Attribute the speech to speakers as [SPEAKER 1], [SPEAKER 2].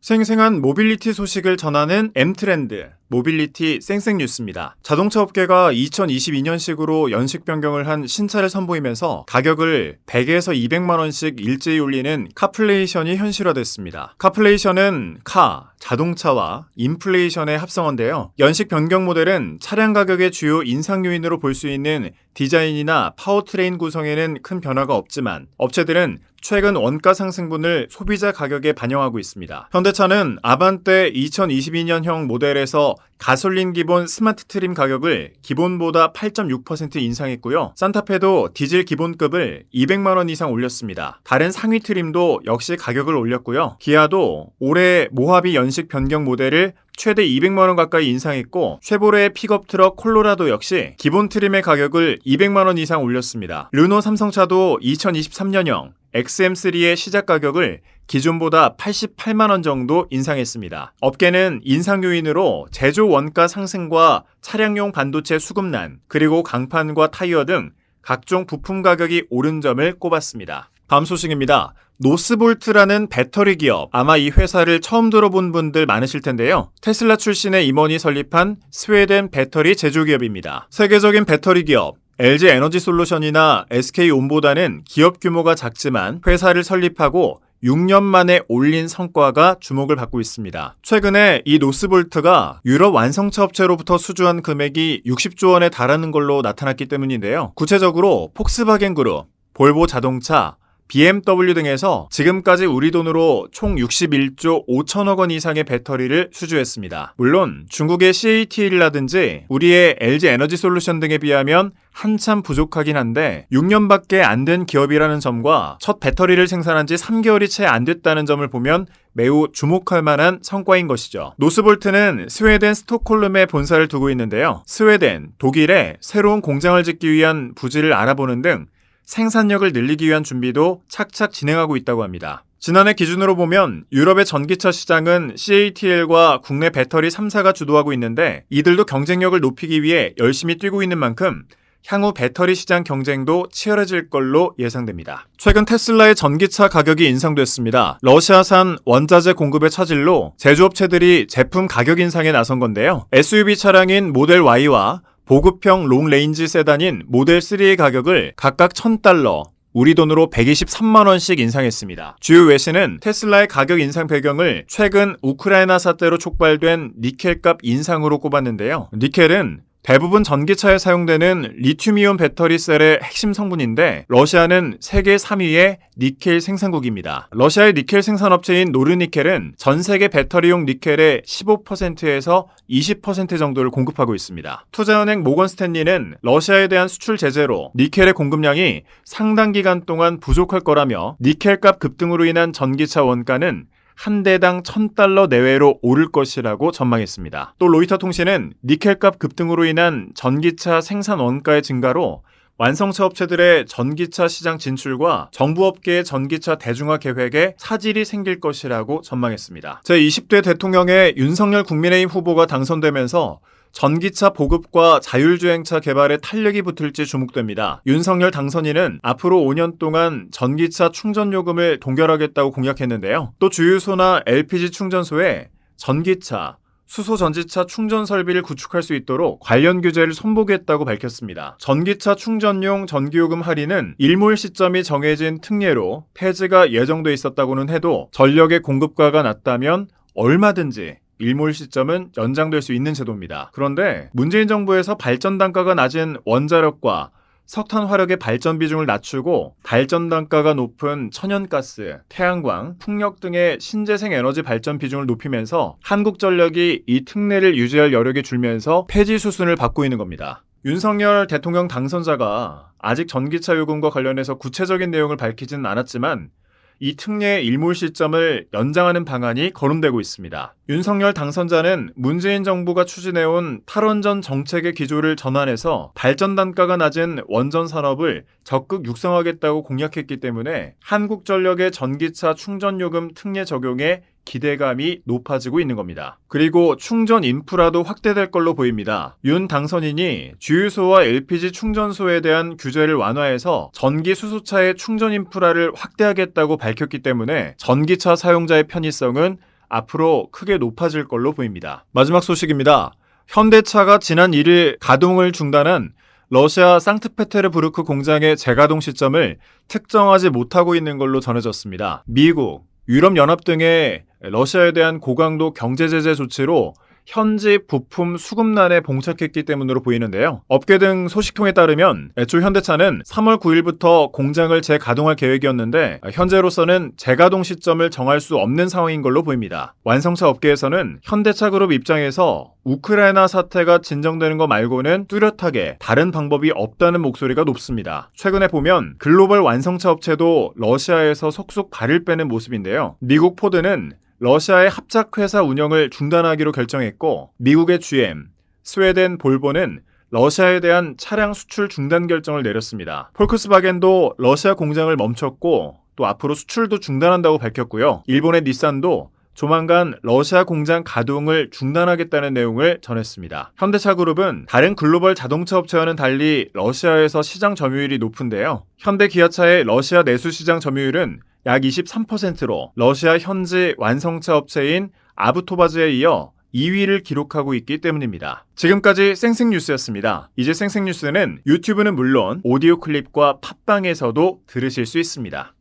[SPEAKER 1] 생생한 모빌리티 소식을 전하는 M트렌드, 모빌리티 쌩쌩뉴스입니다. 자동차 업계가 2022년식으로 연식 변경을 한 신차를 선보이면서 가격을 100에서 200만 원씩 일제히 올리는 카플레이션이 현실화됐습니다. 카플레이션은 카, 자동차와 인플레이션의 합성어인데요. 연식 변경 모델은 차량 가격의 주요 인상 요인으로 볼 수 있는 디자인이나 파워트레인 구성에는 큰 변화가 없지만 업체들은 최근 원가 상승분을 소비자 가격에 반영하고 있습니다. 현대차는 아반떼 2022년형 모델에서 가솔린 기본 스마트 트림 가격을 기본보다 8.6% 인상했고요. 산타페도 디젤 기본급을 200만 원 이상 올렸습니다. 다른 상위 트림도 역시 가격을 올렸고요. 기아도 올해 모하비 연식 변경 모델을 최대 200만 원 가까이 인상했고, 쉐보레 픽업 트럭 콜로라도 역시 기본 트림의 가격을 200만 원 이상 올렸습니다. 르노 삼성차도 2023년형 XM3의 시작 가격을 기존보다 88만 원 정도 인상했습니다. 업계는 인상 요인으로 제조 원가 상승과 차량용 반도체 수급난, 그리고 강판과 타이어 등 각종 부품 가격이 오른 점을 꼽았습니다. 다음 소식입니다. 노스볼트라는 배터리 기업, 아마 이 회사를 처음 들어본 분들 많으실 텐데요. 테슬라 출신의 임원이 설립한 스웨덴 배터리 제조기업입니다. 세계적인 배터리 기업 LG 에너지 솔루션이나 SK온보다는 기업 규모가 작지만 회사를 설립하고 6년 만에 올린 성과가 주목을 받고 있습니다. 최근에 이 노스볼트가 유럽 완성차 업체로부터 수주한 금액이 60조 원에 달하는 걸로 나타났기 때문인데요. 구체적으로 폭스바겐 그룹, 볼보 자동차, BMW 등에서 지금까지 우리 돈으로 총 61조 5천억 원 이상의 배터리를 수주했습니다. 물론 중국의 CATL이라든지 우리의 LG 에너지 솔루션 등에 비하면 한참 부족하긴 한데 6년밖에 안 된 기업이라는 점과 첫 배터리를 생산한 지 3개월이 채 안 됐다는 점을 보면 매우 주목할 만한 성과인 것이죠. 노스볼트는 스웨덴 스톡홀름에 본사를 두고 있는데요. 스웨덴, 독일에 새로운 공장을 짓기 위한 부지를 알아보는 등 생산력을 늘리기 위한 준비도 착착 진행하고 있다고 합니다. 지난해 기준으로 보면 유럽의 전기차 시장은 CATL과 국내 배터리 3사가 주도하고 있는데 이들도 경쟁력을 높이기 위해 열심히 뛰고 있는 만큼 향후 배터리 시장 경쟁도 치열해질 걸로 예상됩니다. 최근 테슬라의 전기차 가격이 인상됐습니다. 러시아산 원자재 공급의 차질로 제조업체들이 제품 가격 인상에 나선 건데요. SUV 차량인 모델 Y와 보급형 롱레인지 세단인 모델 3의 가격을 각각 $1,000, 우리 돈으로 123만 원씩 인상했습니다. 주요 외신은 테슬라의 가격 인상 배경을 최근 우크라이나 사태로 촉발된 니켈값 인상으로 꼽았는데요. 니켈은 대부분 전기차에 사용되는 리튬이온 배터리 셀의 핵심 성분인데 러시아는 세계 3위의 니켈 생산국입니다. 러시아의 니켈 생산업체인 노르니켈은 전 세계 배터리용 니켈의 15%에서 20% 정도를 공급하고 있습니다. 투자은행 모건 스탠리는 러시아에 대한 수출 제재로 니켈의 공급량이 상당 기간 동안 부족할 거라며 니켈값 급등으로 인한 전기차 원가는 한 대당 $1,000 내외로 오를 것이라고 전망했습니다. 또 로이터 통신은 니켈값 급등으로 인한 전기차 생산 원가의 증가로 완성차 업체들의 전기차 시장 진출과 정부 업계의 전기차 대중화 계획에 차질이 생길 것이라고 전망했습니다. 제20대 대통령의 윤석열 국민의힘 후보가 당선되면서 전기차 보급과 자율주행차 개발에 탄력이 붙을지 주목됩니다. 윤석열 당선인은 앞으로 5년 동안 전기차 충전 요금을 동결하겠다고 공약했는데요. 또 주유소나 LPG 충전소에 전기차, 수소 전지차 충전 설비를 구축할 수 있도록 관련 규제를 손보겠다고 밝혔습니다. 전기차 충전용 전기요금 할인은 일몰 시점이 정해진 특례로 폐지가 예정돼 있었다고는 해도 전력의 공급가가 낮다면 얼마든지 일몰 시점은 연장될 수 있는 제도입니다. 그런데 문재인 정부에서 발전 단가가 낮은 원자력과 석탄 화력의 발전 비중을 낮추고 발전 단가가 높은 천연가스, 태양광, 풍력 등의 신재생 에너지 발전 비중을 높이면서 한국전력이 이 특례를 유지할 여력이 줄면서 폐지 수순을 밟고 있는 겁니다. 윤석열 대통령 당선자가 아직 전기차 요금과 관련해서 구체적인 내용을 밝히지는 않았지만 이 특례의 일몰 시점을 연장하는 방안이 거론되고 있습니다. 윤석열 당선자는 문재인 정부가 추진해온 탈원전 정책의 기조를 전환해서 발전 단가가 낮은 원전 산업을 적극 육성하겠다고 공약했기 때문에 한국전력의 전기차 충전요금 특례 적용에 기대감이 높아지고 있는 겁니다. 그리고 충전 인프라도 확대될 걸로 보입니다. 윤 당선인이 주유소와 LPG 충전소에 대한 규제를 완화해서 전기 수소차의 충전 인프라를 확대하겠다고 밝혔기 때문에 전기차 사용자의 편의성은 앞으로 크게 높아질 걸로 보입니다. 마지막 소식입니다. 현대차가 지난 1일 가동을 중단한 러시아 상트페테르부르크 공장의 재가동 시점을 특정하지 못하고 있는 걸로 전해졌습니다. 미국, 유럽연합 등의 러시아에 대한 고강도 경제제재 조치로 현지 부품 수급난에 봉착했기 때문으로 보이는데요. 업계 등 소식통에 따르면 애초 현대차는 3월 9일부터 공장을 재가동할 계획이었는데 현재로서는 재가동 시점을 정할 수 없는 상황인 걸로 보입니다. 완성차 업계에서는 현대차 그룹 입장에서 우크라이나 사태가 진정되는 것 말고는 뚜렷하게 다른 방법이 없다는 목소리가 높습니다. 최근에 보면 글로벌 완성차 업체도 러시아에서 속속 발을 빼는 모습인데요. 미국 포드는 러시아의 합작회사 운영을 중단하기로 결정했고 미국의 GM, 스웨덴 볼보는 러시아에 대한 차량 수출 중단 결정을 내렸습니다. 폴크스바겐도 러시아 공장을 멈췄고 또 앞으로 수출도 중단한다고 밝혔고요. 일본의 닛산도 조만간 러시아 공장 가동을 중단하겠다는 내용을 전했습니다. 현대차 그룹은 다른 글로벌 자동차 업체와는 달리 러시아에서 시장 점유율이 높은데요. 현대 기아차의 러시아 내수 시장 점유율은 약 23%로 러시아 현지 완성차 업체인 아부토바즈에 이어 2위를 기록하고 있기 때문입니다. 지금까지 쌩쌩뉴스였습니다. 이제 쌩쌩뉴스는 유튜브는 물론 오디오 클립과 팟빵에서도 들으실 수 있습니다.